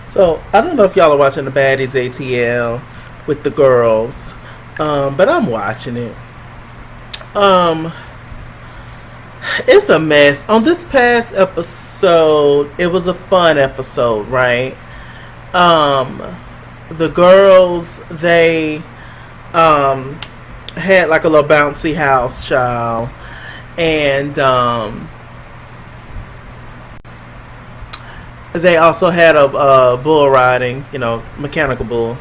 So I don't know if y'all are watching the Baddies ATL with the girls, but I'm watching it. Um, it's a mess. On this past episode, it was a fun episode, right? Um, the girls um had like a little bouncy house, child, and they also had a bull riding, mechanical bull.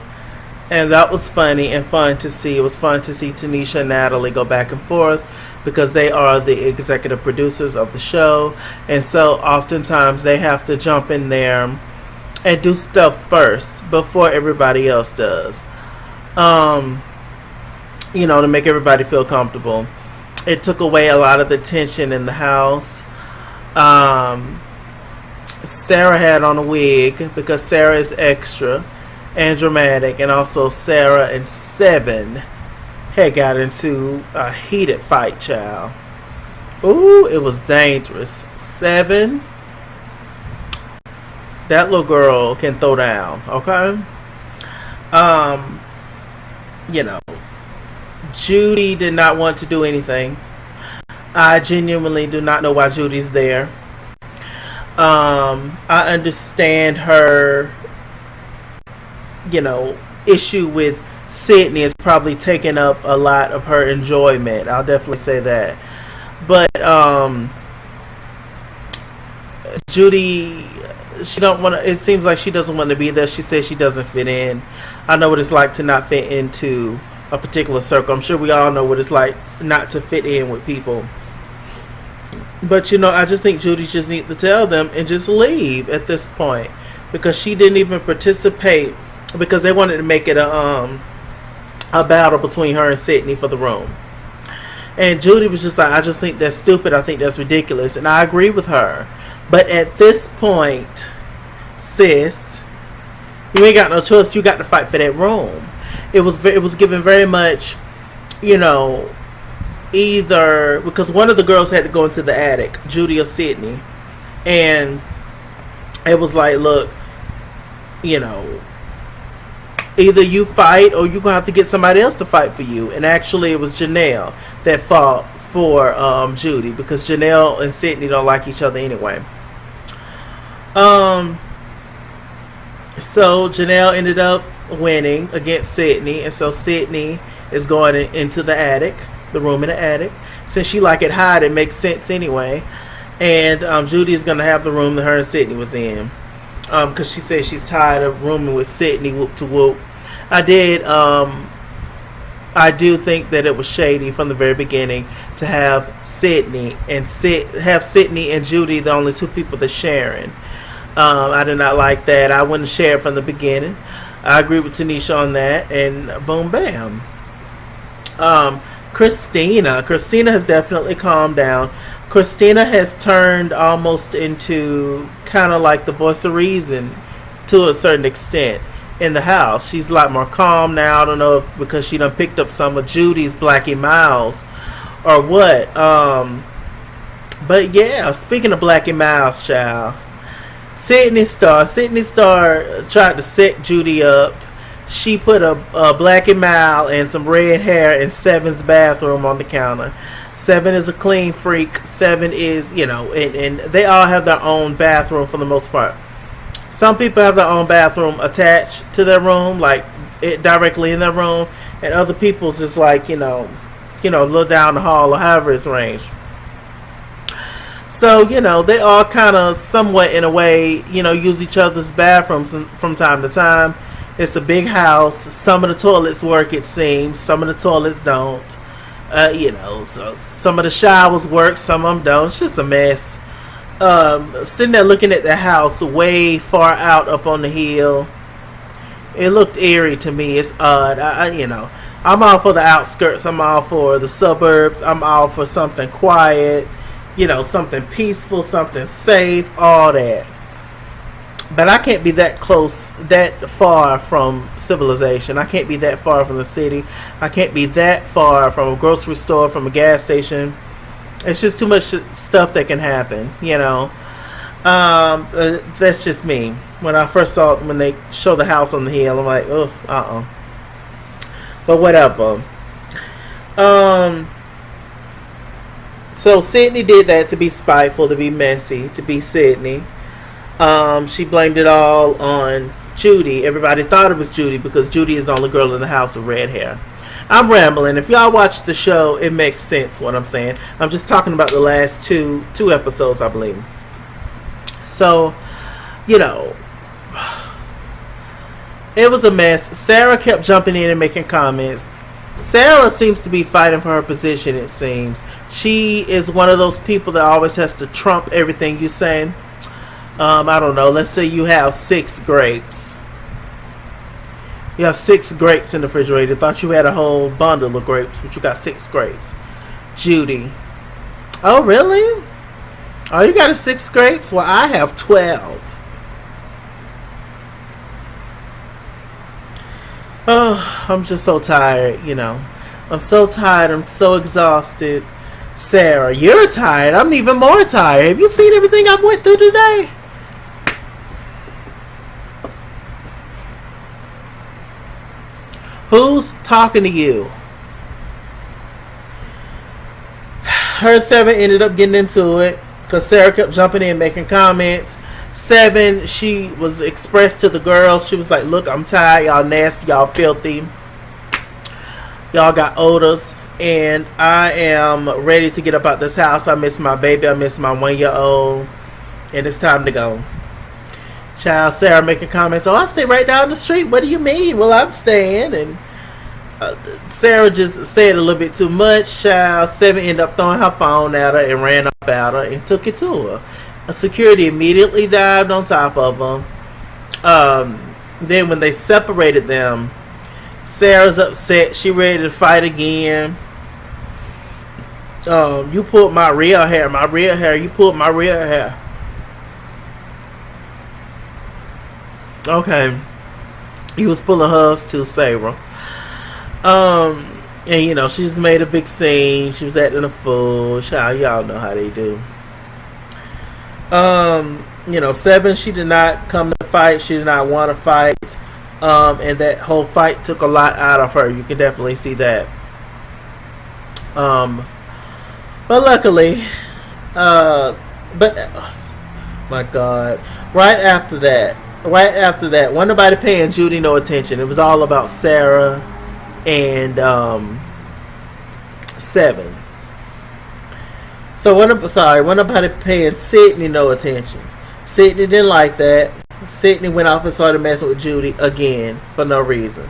And that was funny and fun to see. It was fun to see Tanisha and Natalie go back and forth because they are the executive producers of the show. And so oftentimes they have to jump in there and do stuff first before everybody else does. Um, to make everybody feel comfortable. It took away a lot of the tension in the house. Um, Sarah had on a wig because Sarah is extra and dramatic, and also Sarah and Seven had got into a heated fight, child. Ooh, it was dangerous. Seven, that little girl can throw down, okay? Um, you know, Judy did not want to do anything. I genuinely do not know why Judy's there. I understand her, issue with Sidney is probably taking up a lot of her enjoyment. I'll definitely say that. But Judy, she don't want to. It seems like she doesn't want to be there. She says she doesn't fit in. I know what it's like to not fit into a particular circle. I'm sure we all know what it's like not to fit in with people. But I just think Judy just needs to tell them and just leave at this point, because she didn't even participate, because they wanted to make it a battle between her and Sidney for the room. And Judy was just like, I just think that's stupid. I think that's ridiculous, and I agree with her. But at this point, sis, you ain't got no choice. You got to fight for that room. It was given very much, either because one of the girls had to go into the attic, Judy or Sidney, and it was like, look, either you fight or you're gonna have to get somebody else to fight for you. And actually, it was Janelle that fought for Judy, because Janelle and Sidney don't like each other anyway. So Janelle ended up winning against Sidney, and so Sidney is going into the attic, the room in the attic. Since she like it hot, it makes sense anyway. And Judy is going to have the room that her and Sidney was in, because she says she's tired of rooming with Sidney. Whoop to whoop. I do think that it was shady from the very beginning to have Sidney and Judy the only two people that's sharing. I did not like that. I wouldn't share it from the beginning. I agree with Tanisha on that, and boom, bam. Christina has definitely calmed down. Christina has turned almost into kind of like the voice of reason to a certain extent in the house. She's a lot more calm now. I don't know if because she done picked up some of Judy's Blackie Miles or what. But yeah, speaking of Blackie Miles, child, Sidney Starr tried to set Judy up. She put a Blackie Mile and some red hair in Seven's bathroom on the counter. Seven is a clean freak. Seven is, and they all have their own bathroom for the most part. Some people have their own bathroom attached to their room, like it directly in their room, and other people's is like, a little down the hall or however it's arranged. So, they all kind of somewhat in a way, use each other's bathrooms from time to time. It's a big house. Some of the toilets work, it seems. Some of the toilets don't. So some of the showers work, some of them don't. It's just a mess. Sitting there looking at the house way far out up on the hill, it looked eerie to me. It's odd. I'm all for the outskirts. I'm all for the suburbs. I'm all for something quiet, something peaceful, something safe, all that. But I can't be that close, that far from civilization. I can't be that far from the city. I can't be that far from a grocery store, from a gas station. It's just too much stuff that can happen, That's just me. When I first saw it, when they show the house on the hill, I'm like, oh, But whatever. Um, so Sidney did that to be spiteful, to be messy, to be Sidney. She blamed it all on Judy. Everybody thought it was Judy because Judy is the only girl in the house with red hair. I'm rambling. If y'all watch the show, it makes sense what I'm saying. I'm just talking about the last two episodes, I believe. So, you know, it was a mess. Sarah kept jumping in and making comments. Sarah seems to be fighting for her position, it seems. She is one of those people that always has to trump everything you say. I don't know. Let's say you have 6 grapes. You have 6 grapes in the refrigerator. Thought you had a whole bundle of grapes, but you got 6 grapes. Judy. Oh, really? Oh, you got a 6 grapes? Well, I have 12. Oh, I'm just so tired, you know. I'm so tired. I'm so exhausted. Sarah, you're tired. I'm even more tired. Have you seen everything I went through today? Who's talking to you? Her and 7 ended up getting into it because Sarah kept jumping in, making comments. 7, she was expressed to the girls. She was like, look, I'm tired. Y'all nasty. Y'all filthy. Y'all got odors. And I am ready to get up out this house. I miss my baby. I miss my 1-year-old. And it's time to go. Child, Sarah making comments. Oh, I stay right down the street. What do you mean? Well, I'm staying. And Sarah just said a little bit too much. Child, 7 ended up throwing her phone at her and ran up at her and took it to her. A security immediately dived on top of them. Then when they separated them, Sarah's upset. She ready to fight again. You pulled my real hair. My real hair. You pulled my real hair. Okay. He was pulling hers too, Sarah. And you know, she just made a big scene. She was acting a fool. Y'all know how they do. You know, 7, she did not come to fight. She did not want to fight. And that whole fight took a lot out of her. You can definitely see that. But luckily, my God, right after that, wasn't nobody paying Judy no attention. It was all about Sarah and 7. So wasn't nobody paying Sidney no attention. Sidney didn't like that. Sidney went off and started messing with Judy again for no reason.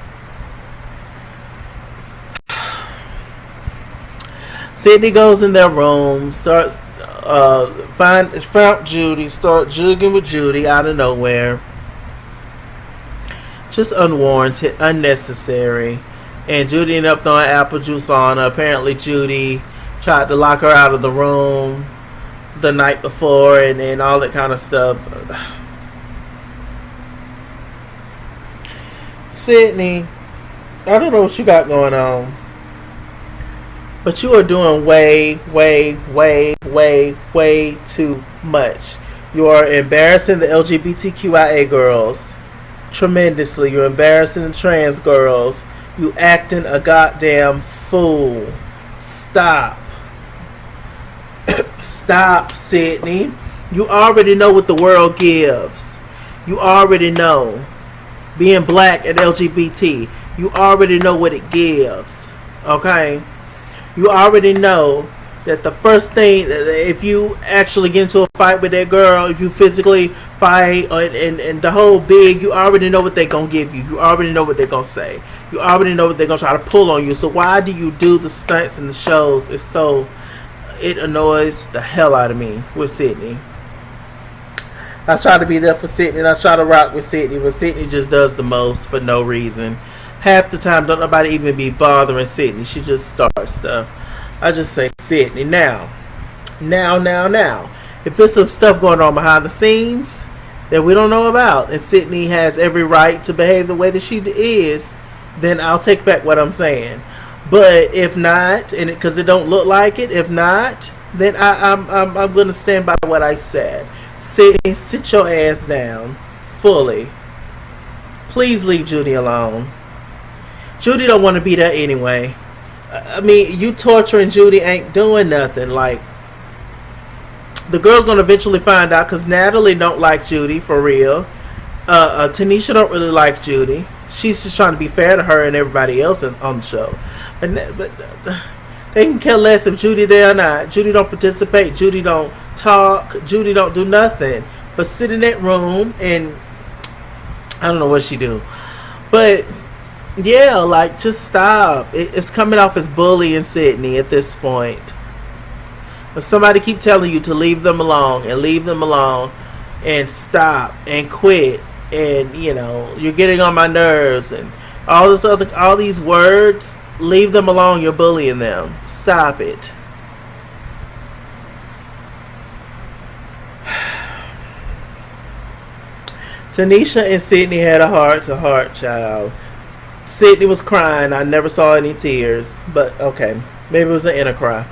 Sidney goes in their room, starts found Judy, start jugging with Judy out of nowhere. Just unwarranted, unnecessary. And Judy ended up throwing apple juice on her. Apparently Judy tried to lock her out of the room the night before and all that kind of stuff. Sidney, I don't know what you got going on, but you are doing way too much. You are embarrassing the LGBTQIA girls tremendously. You're embarrassing the trans girls. You acting a goddamn fool. Stop. Stop, Sidney. You already know what the world gives. You already know. Being black and LGBT, you already know what it gives. Okay? You already know that the first thing, if you actually get into a fight with that girl, if you physically fight and the whole big, you already know what they're going to give you. You already know what they're going to say. You already know what they're going to try to pull on you. So why do you do the stunts and the shows? It annoys the hell out of me with Sidney. I try to be there for Sidney and I try to rock with Sidney, but Sidney just does the most for no reason. Half the time, don't nobody even be bothering Sidney. She just starts stuff. I just say, Sidney, now. If there's some stuff going on behind the scenes that we don't know about, and Sidney has every right to behave the way that she is, then I'll take back what I'm saying. But if not, and because it don't look like it, if not, then I'm going to stand by what I said. Sidney, sit your ass down. Fully. Please leave Judy alone. Judy don't want to be there anyway. I mean, you torturing Judy ain't doing nothing. Like, the girl's gonna eventually find out because Natalie don't like Judy for real. Tanisha don't really like Judy. She's just trying to be fair to her and everybody else on the show. But they can care less if Judy there or not. Judy don't participate. Judy don't talk. Judy don't do nothing but sit in that room and I don't know what she do. But yeah, like, just stop. It's coming off as bullying Sidney at this point. If somebody keep telling you to leave them alone and stop and quit, and you're getting on my nerves and all these words, leave them alone. You're bullying them. Stop it. Tanisha and Sidney had a heart-to-heart, child. Sidney was crying. I never saw any tears, but okay, maybe it was an inner cry.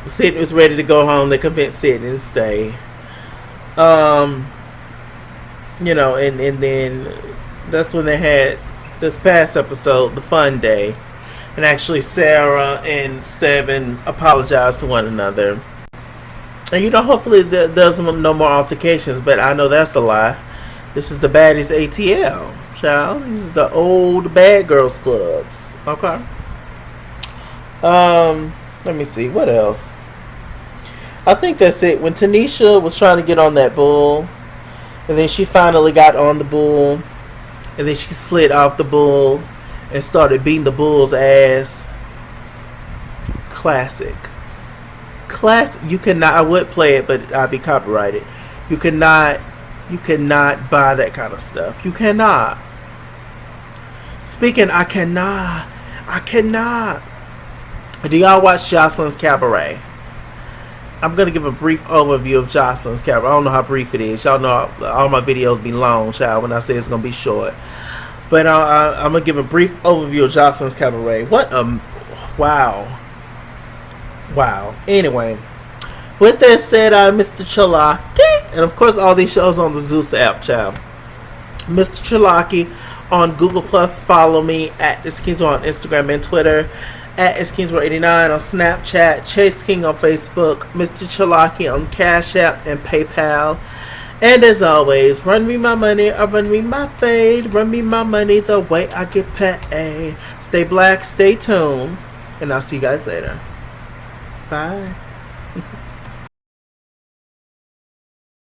Sidney was ready to go home. They convinced Sidney to stay. And then that's when they had this past episode, the fun day, and actually Sarah and Seven apologized to one another. And hopefully there's no more altercations, but I know that's a lie. This is the Baddies ATL, child. This is the old bad girls clubs. Okay. Let me see. What else? I think that's it. When Tanisha was trying to get on that bull, and then she finally got on the bull, and then she slid off the bull and started beating the bull's ass. Classic. You cannot. I would play it, but I'd be copyrighted. You cannot buy that kind of stuff. You cannot. Speaking, I cannot. Do y'all watch Jocelyn's Cabaret? I'm going to give a brief overview of Jocelyn's Cabaret. I don't know how brief it is. Y'all know all my videos be long, child, when I say it's going to be short. But I'm going to give a brief overview of Jocelyn's Cabaret. Wow. Anyway, with that said, I'm Mr. Chalaki. And of course, all these shows on the Zeus app, child. Mr. Chalaki on Google Plus. Follow me at @IsKingsWorld on Instagram and Twitter. At @IsKingsWorld89 on Snapchat. Chase King on Facebook. Mr. Chalaki on Cash App and PayPal. And as always, run me my money or run me my fade. Run me my money the way I get paid. Stay black, stay tuned. And I'll see you guys later. Bye.